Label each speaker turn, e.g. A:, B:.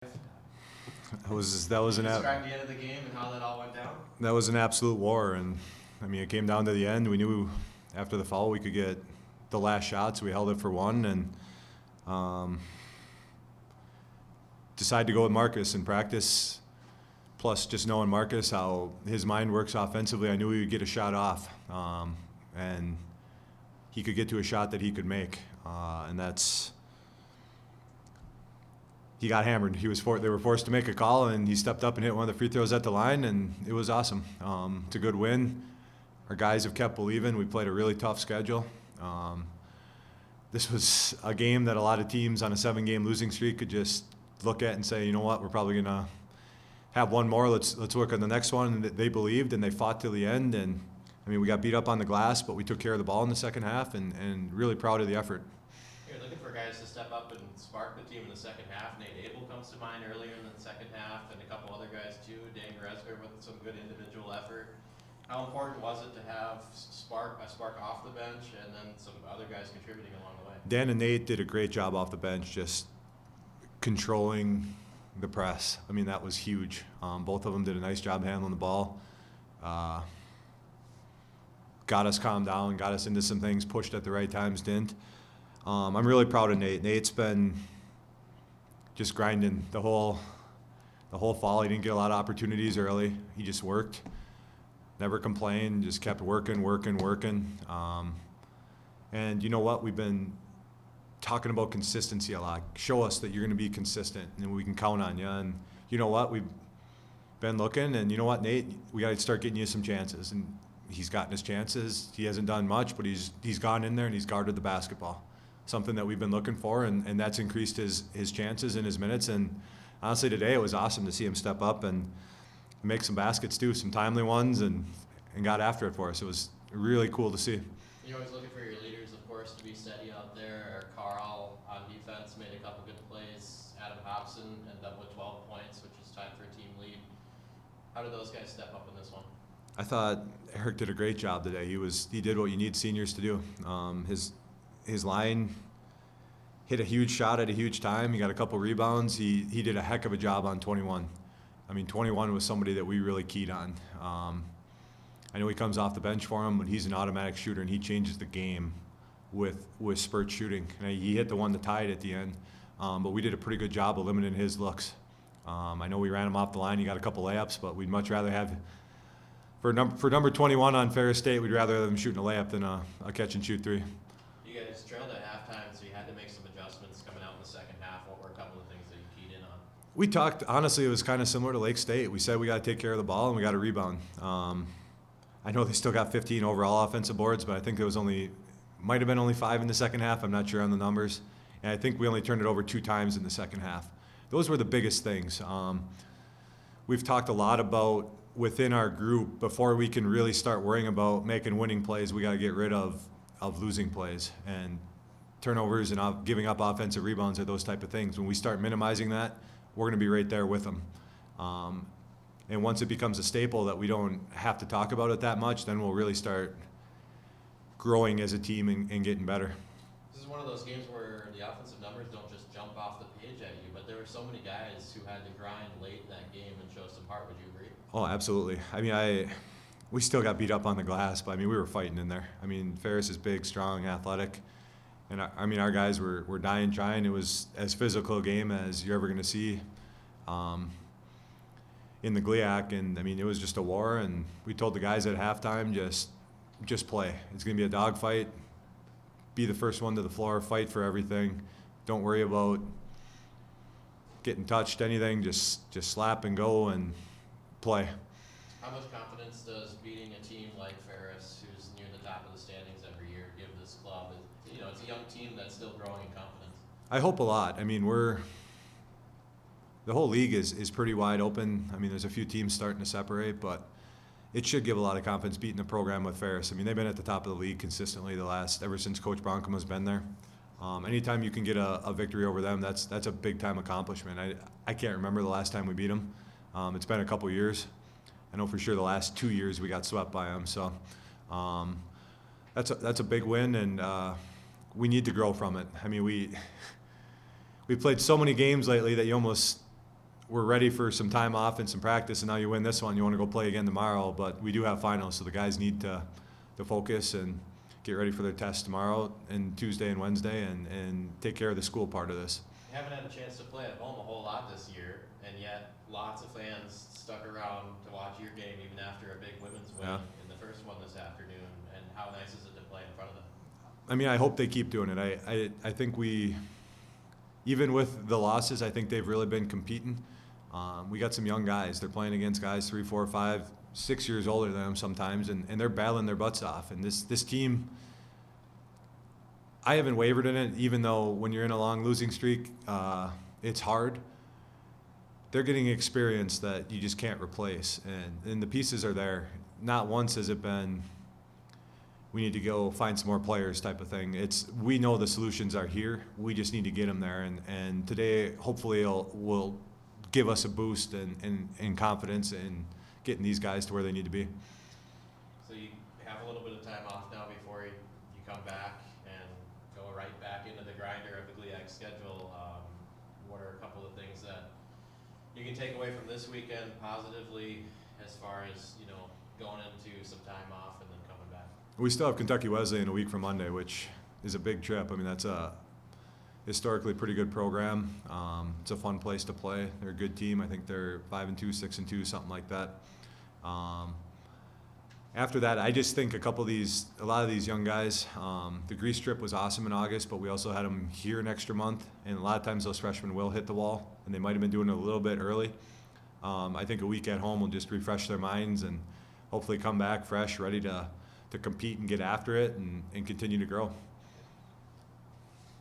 A: That was an
B: Describe the end of the game and how that all went down.
A: that was an absolute war, and I mean it came down to the end. We knew after the foul we could get the last shots. We held it for one, and decided to go with Marcus in practice. Plus, just knowing Marcus, how his mind works offensively, I knew he would get a shot off, and he could get to a shot that he could make, and that's. He got hammered. They were forced to make a call, and he stepped up and hit one of the free throws at the line, and it was awesome. It's a good win. Our guys have kept believing. We played a really tough schedule. This was a game that a lot of teams on a 7-game losing streak could just look at and say, you know what, we're probably gonna have one more. Let's work on the next one. And they believed, and they fought till the end. And I mean, we got beat up on the glass, but we took care of the ball in the second half, and really proud of the effort.
B: You're looking for guys to step up and spark the team in the second half. Nate Abel comes to mind earlier in the second half, and a couple other guys too. Dan Gresger with some good individual effort. How important was it to have a spark off the bench, and then some other guys contributing along the way?
A: Dan and Nate did a great job off the bench, just controlling the press. I mean, that was huge. Both of them did a nice job handling the ball. Got us calmed down, got us into some things, pushed at the right times, didn't. I'm really proud of Nate. Nate's been just grinding the whole fall. He didn't get a lot of opportunities early. He just worked, never complained, just kept working. And you know what? We've been talking about consistency a lot. Show us that you're going to be consistent, and we can count on you. And you know what? We've been looking, and you know what, Nate? We got to start getting you some chances. And he's gotten his chances. He hasn't done much, but he's gone in there and he's guarded the basketball. Something that we've been looking for, and that's increased his chances and his minutes. And honestly, today it was awesome to see him step up and make some baskets too, some timely ones, and got after it for us. It was really cool to see.
B: You're always looking for your leaders, of course, to be steady out there. Carl on defense made a couple good plays. Adam Houghton ended up with 12 points, which is tied for a team lead. How did those guys step up in this one?
A: I thought Eric did a great job today. He did what you need seniors to do. His line hit a huge shot at a huge time. He got a couple rebounds. He did a heck of a job on 21. I mean, 21 was somebody that we really keyed on. I know he comes off the bench for him, but he's an automatic shooter, and he changes the game with spurt shooting. And he hit the one to tie it at the end, but we did a pretty good job of limiting his looks. I know we ran him off the line. He got a couple layups, but we'd much rather have for number 21 on Ferris State, we'd rather have them shooting a layup than a catch and shoot three.
B: You guys trailed at halftime, so you had to make some adjustments coming out in the second half. What were a couple of things that you keyed in on?
A: We talked, honestly, it was kind of similar to Lake State. We said we got to take care of the ball and we got to rebound. I know they still got 15 overall offensive boards, but I think there was might have been only 5 in the second half. I'm not sure on the numbers. And I think we only turned it over 2 times in the second half. Those were the biggest things. We've talked a lot about within our group, before we can really start worrying about making winning plays, we got to get rid of losing plays, and turnovers and giving up offensive rebounds are those type of things. When we start minimizing that, we're going to be right there with them. And once it becomes a staple that we don't have to talk about it that much, then we'll really start growing as a team and getting better.
B: This is one of those games where the offensive numbers don't just jump off the page at you, but there were so many guys who had to grind late in that game and show some heart. Would you agree?
A: Oh, absolutely. I mean, we still got beat up on the glass, but I mean, we were fighting in there. I mean, Ferris is big, strong, athletic, and I mean, our guys were dying trying. It was as physical a game as you're ever going to see in the GLIAC, and I mean, it was just a war. And we told the guys at halftime, just play. It's going to be a dogfight. Be the first one to the floor. Fight for everything. Don't worry about getting touched, anything. Just slap and go and play.
B: How much confidence does beating a team like Ferris, who's near the top of the standings every year, give this club? It's a young team that's still growing in confidence.
A: I hope a lot. I mean, the whole league is pretty wide open. I mean, there's a few teams starting to separate, but it should give a lot of confidence beating the program with Ferris. I mean, they've been at the top of the league consistently ever since Coach Bronkham has been there. Anytime you can get a victory over them, that's a big-time accomplishment. I can't remember the last time we beat them. It's been a couple years. I know for sure the last 2 years we got swept by them. So that's a big win, and we need to grow from it. I mean, we played so many games lately that you almost we're ready for some time off and some practice, and now you win this one, you want to go play again tomorrow. But we do have finals, so the guys need to focus and get ready for their tests tomorrow and Tuesday and Wednesday, and take care of the school part of this.
B: You haven't had a chance to play at home a whole lot this year, and yet lots of fans stuck around to watch your game even after a big women's win in the first one this afternoon. And how nice is it to play in front of them?
A: I mean, I hope they keep doing it. I think even with the losses, I think they've really been competing. We got some young guys. They're playing against guys 3, 4, 5, 6 years older than them sometimes, and they're battling their butts off. And this team, I haven't wavered in it, even though when you're in a long losing streak, it's hard. They're getting experience that you just can't replace, and the pieces are there. Not once has it been, we need to go find some more players type of thing. We know the solutions are here. We just need to get them there, and today hopefully will give us a boost and confidence in getting these guys to where they need to be.
B: So you have a little bit of time off now before you come back and go right back into the grinder of the GLIAC schedule. What are a couple of things that you can take away from this weekend positively as far as, going into some time off and then coming back?
A: We still have Kentucky Wesleyan a week from Monday, which is a big trip. I mean, that's a historically pretty good program. It's a fun place to play. They're a good team. I think they're 5-2, 6-2, something like that. After that, I just think a lot of these young guys, the Grease trip was awesome in August, but we also had them here an extra month, and a lot of times those freshmen will hit the wall, and they might have been doing it a little bit early. I think a week at home will just refresh their minds and hopefully come back fresh, ready to compete and get after it and continue to grow.